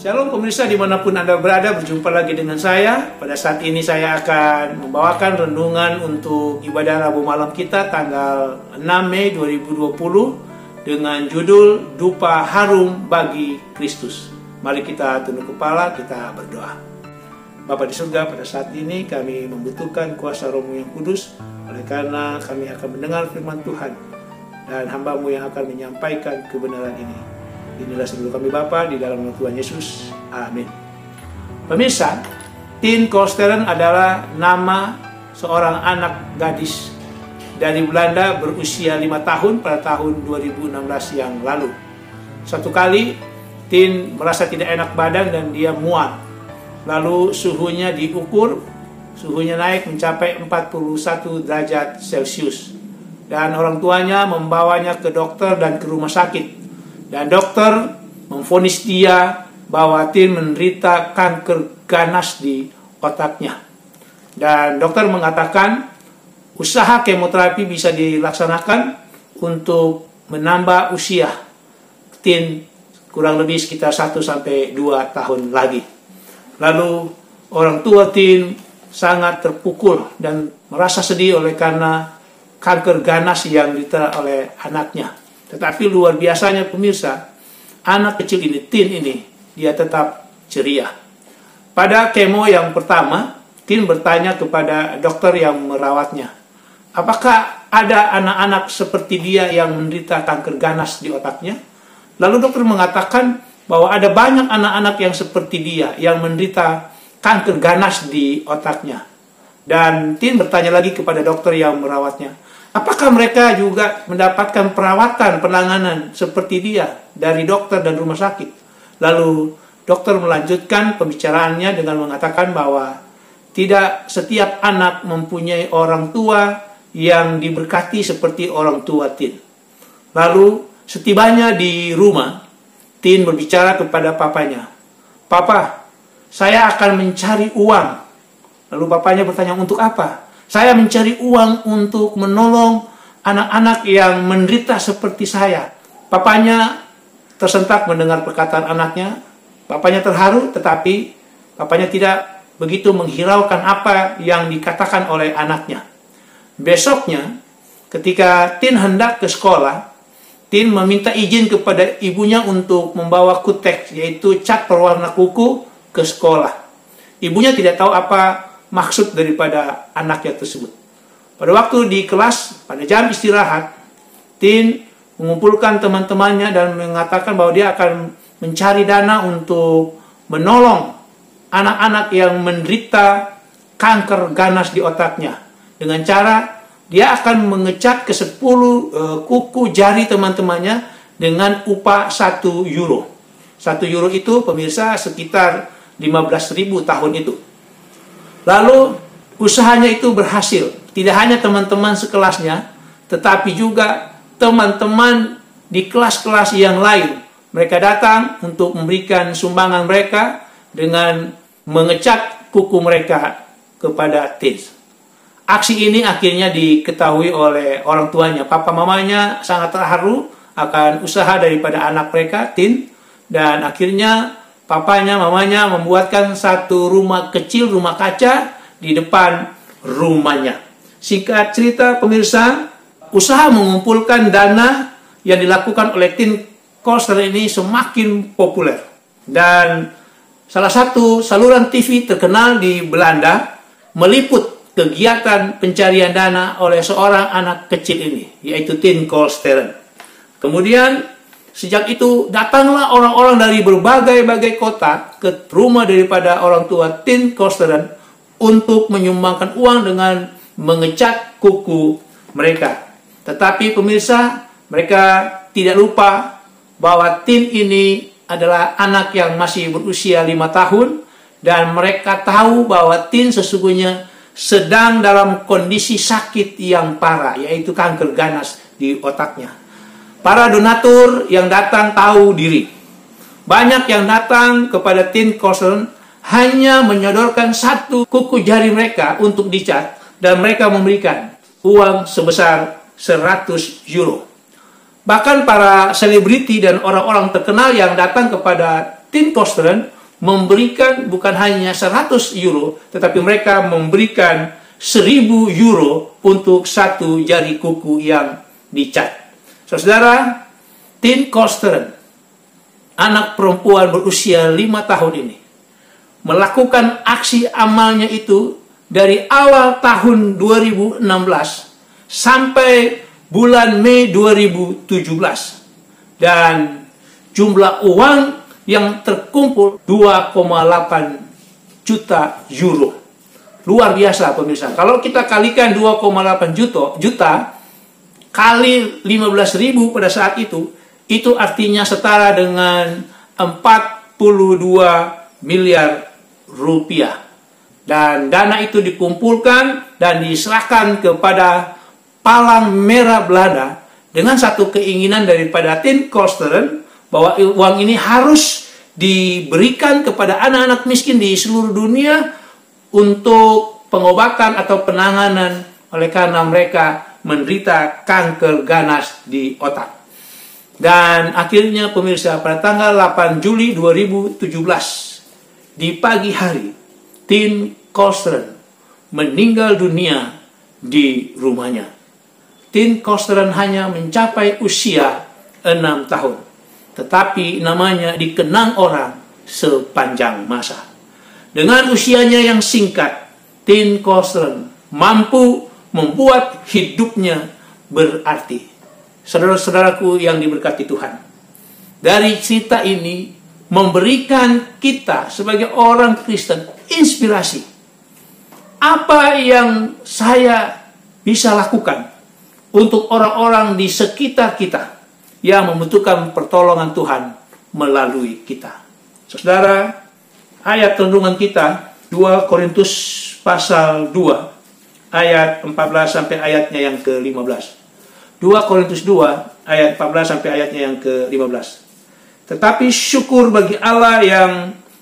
Shalom pemirsa dimanapun Anda berada, berjumpa lagi dengan saya. Pada saat ini saya akan membawakan renungan untuk ibadah Rabu malam kita tanggal 6 Mei 2020 dengan judul Dupa Harum bagi Kristus. Mari kita tunduk kepala, kita berdoa. Bapa di surga, pada saat ini kami membutuhkan kuasa Roh-Mu yang kudus, oleh karena kami akan mendengar firman Tuhan dan hamba-Mu yang akan menyampaikan kebenaran ini. Inilah sebelum kami Bapa di dalam nama Tuhan Yesus. Amin. Pemirsa, Tien Kolsteren adalah nama seorang anak gadis dari Belanda berusia 5 tahun pada tahun 2016 yang lalu. Suatu kali Tien merasa tidak enak badan dan dia mual. Lalu suhunya diukur, suhunya naik mencapai 41 derajat Celcius. Dan orang tuanya membawanya ke dokter dan ke rumah sakit. Dan dokter memvonis dia bahwa Tien menderita kanker ganas di otaknya. Dan dokter mengatakan usaha kemoterapi bisa dilaksanakan untuk menambah usia Tien kurang lebih sekitar 1-2 tahun lagi. Lalu orang tua Tien sangat terpukul dan merasa sedih oleh karena kanker ganas yang diterima oleh anaknya. Tetapi luar biasanya pemirsa, anak kecil ini, Tien ini, dia tetap ceria. Pada kemo yang pertama, Tien bertanya kepada dokter yang merawatnya, apakah ada anak-anak seperti dia yang menderita kanker ganas di otaknya? Lalu dokter mengatakan bahwa ada banyak anak-anak yang seperti dia yang menderita kanker ganas di otaknya. Dan Tien bertanya lagi kepada dokter yang merawatnya, apakah mereka juga mendapatkan perawatan, penanganan seperti dia dari dokter dan rumah sakit? Lalu dokter melanjutkan pembicaraannya dengan mengatakan bahwa tidak setiap anak mempunyai orang tua yang diberkati seperti orang tua Tien. Lalu setibanya di rumah, Tien berbicara kepada papanya, "Papa, saya akan mencari uang." Lalu papanya bertanya, "Untuk apa?" "Saya mencari uang untuk menolong anak-anak yang menderita seperti saya." Papanya tersentak mendengar perkataan anaknya. Papanya terharu, tetapi papanya tidak begitu menghiraukan apa yang dikatakan oleh anaknya. Besoknya, ketika Tien hendak ke sekolah, Tien meminta izin kepada ibunya untuk membawa kutek, yaitu cat berwarna kuku, ke sekolah. Ibunya tidak tahu apa maksud daripada anaknya tersebut. Pada waktu di kelas, pada jam istirahat, Tien mengumpulkan teman-temannya dan mengatakan bahwa dia akan mencari dana untuk menolong anak-anak yang menderita kanker ganas di otaknya. Dengan cara dia akan mengecat ke 10 kuku jari teman-temannya dengan upah 1 euro. 1 euro itu pemirsa sekitar 15.000 tahun itu. Lalu usahanya itu berhasil. Tidak hanya teman-teman sekelasnya, tetapi juga teman-teman di kelas-kelas yang lain. Mereka datang untuk memberikan sumbangan mereka dengan mengecat kuku mereka kepada Tien. Aksi ini akhirnya diketahui oleh orang tuanya. Papa mamanya sangat terharu akan usaha daripada anak mereka, Tien. Dan akhirnya papanya, mamanya membuatkan satu rumah kecil, rumah kaca di depan rumahnya. Singkat cerita pemirsa, usaha mengumpulkan dana yang dilakukan oleh Tien Kolsteren ini semakin populer. Dan salah satu saluran TV terkenal di Belanda meliput kegiatan pencarian dana oleh seorang anak kecil ini, yaitu Tien Kolsteren. Kemudian sejak itu datanglah orang-orang dari berbagai-bagai kota ke rumah daripada orang tua Tien Kolsteren untuk menyumbangkan uang dengan mengecat kuku mereka. Tetapi pemirsa, mereka tidak lupa bahwa Tien ini adalah anak yang masih berusia 5 tahun dan mereka tahu bahwa Tien sesungguhnya sedang dalam kondisi sakit yang parah, yaitu kanker ganas di otaknya. Para donatur yang datang tahu diri. Banyak yang datang kepada Tien Kolsteren hanya menyodorkan 1 kuku jari mereka untuk dicat dan mereka memberikan uang sebesar 100 euro. Bahkan para selebriti dan orang-orang terkenal yang datang kepada Tim Kosterren memberikan bukan hanya 100 euro, tetapi mereka memberikan 1000 euro untuk satu jari kuku yang dicat. Saudara, Tim Kosterren, anak perempuan berusia 5 tahun ini, melakukan aksi amalnya itu dari awal tahun 2016 sampai bulan Mei 2017. Dan jumlah uang yang terkumpul 2,8 juta euro. Luar biasa pemirsa. Kalau kita kalikan 2,8 juta kali 15.000 pada saat itu artinya setara dengan 42 miliar rupiah. Dan dana itu dikumpulkan dan diserahkan kepada Palang Merah Belanda dengan satu keinginan daripada Tim Kosterren bahwa uang ini harus diberikan kepada anak-anak miskin di seluruh dunia untuk pengobatan atau penanganan oleh karena mereka menderita kanker ganas di otak. Dan akhirnya pemirsa, pada tanggal 8 Juli 2017 di pagi hari, Tim Kosterren meninggal dunia di rumahnya. Tim Kosterren hanya mencapai usia 6 tahun. Tetapi namanya dikenang orang sepanjang masa. Dengan usianya yang singkat, Tim Kosterren mampu membuat hidupnya berarti. Saudara-saudaraku yang diberkati Tuhan, dari cerita ini memberikan kita sebagai orang Kristen inspirasi. Apa yang saya bisa lakukan untuk orang-orang di sekitar kita yang membutuhkan pertolongan Tuhan melalui kita. Saudara, ayat renungan kita 2 Korintus pasal 2 ayat 14 sampai ayatnya yang ke-15. 2 Korintus 2 ayat 14 sampai ayatnya yang ke-15. Tetapi syukur bagi Allah yang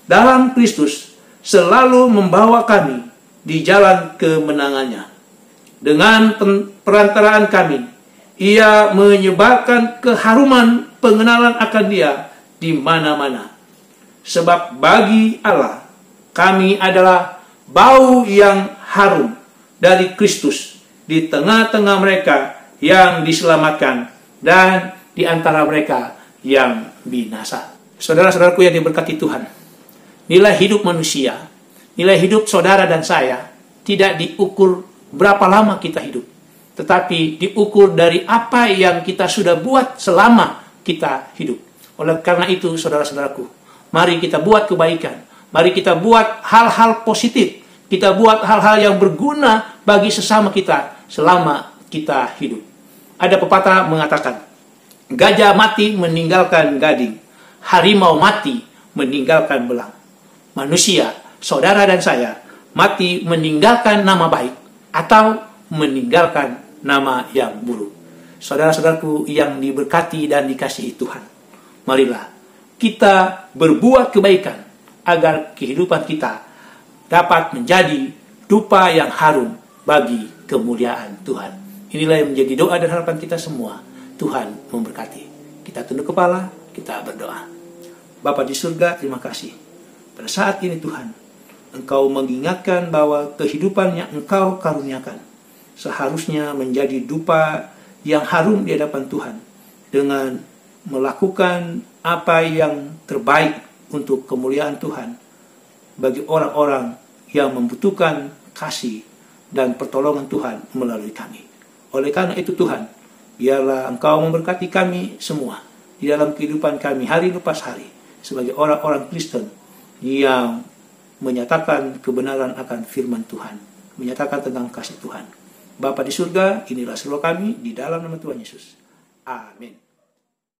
dalam Kristus selalu membawa kami di jalan kemenangannya. Dengan perantaraan kami, Ia menyebarkan keharuman pengenalan akan Dia di mana-mana. Sebab bagi Allah, kami adalah bau yang harum dari Kristus di tengah-tengah mereka yang diselamatkan dan di antara mereka yang binasa. Saudara-saudaraku yang diberkati Tuhan, nilai hidup manusia, nilai hidup saudara dan saya tidak diukur berapa lama kita hidup, tetapi diukur dari apa yang kita sudah buat selama kita hidup. Oleh karena itu, saudara-saudaraku, mari kita buat kebaikan, mari kita buat hal-hal positif, kita buat hal-hal yang berguna bagi sesama kita selama kita hidup. Ada pepatah mengatakan, gajah mati meninggalkan gading, harimau mati meninggalkan belang. Manusia, saudara dan saya, mati meninggalkan nama baik atau meninggalkan nama yang buruk. Saudara-saudaraku yang diberkati dan dikasihi Tuhan, marilah kita berbuat kebaikan agar kehidupan kita dapat menjadi dupa yang harum bagi kemuliaan Tuhan. Inilah yang menjadi doa dan harapan kita semua. Tuhan memberkati. Kita tunduk kepala, kita berdoa. Bapa di surga, terima kasih. Pada saat ini Tuhan, Engkau mengingatkan bahwa kehidupan yang Engkau karuniakan seharusnya menjadi dupa yang harum di hadapan Tuhan dengan melakukan apa yang terbaik untuk kemuliaan Tuhan bagi orang-orang yang membutuhkan kasih dan pertolongan Tuhan melalui kami. Oleh karena itu Tuhan, biarlah Engkau memberkati kami semua di dalam kehidupan kami hari lepas hari sebagai orang-orang Kristen yang menyatakan kebenaran akan firman Tuhan, menyatakan tentang kasih Tuhan. Bapa di surga, inilah seluruh kami di dalam nama Tuhan Yesus. Amin.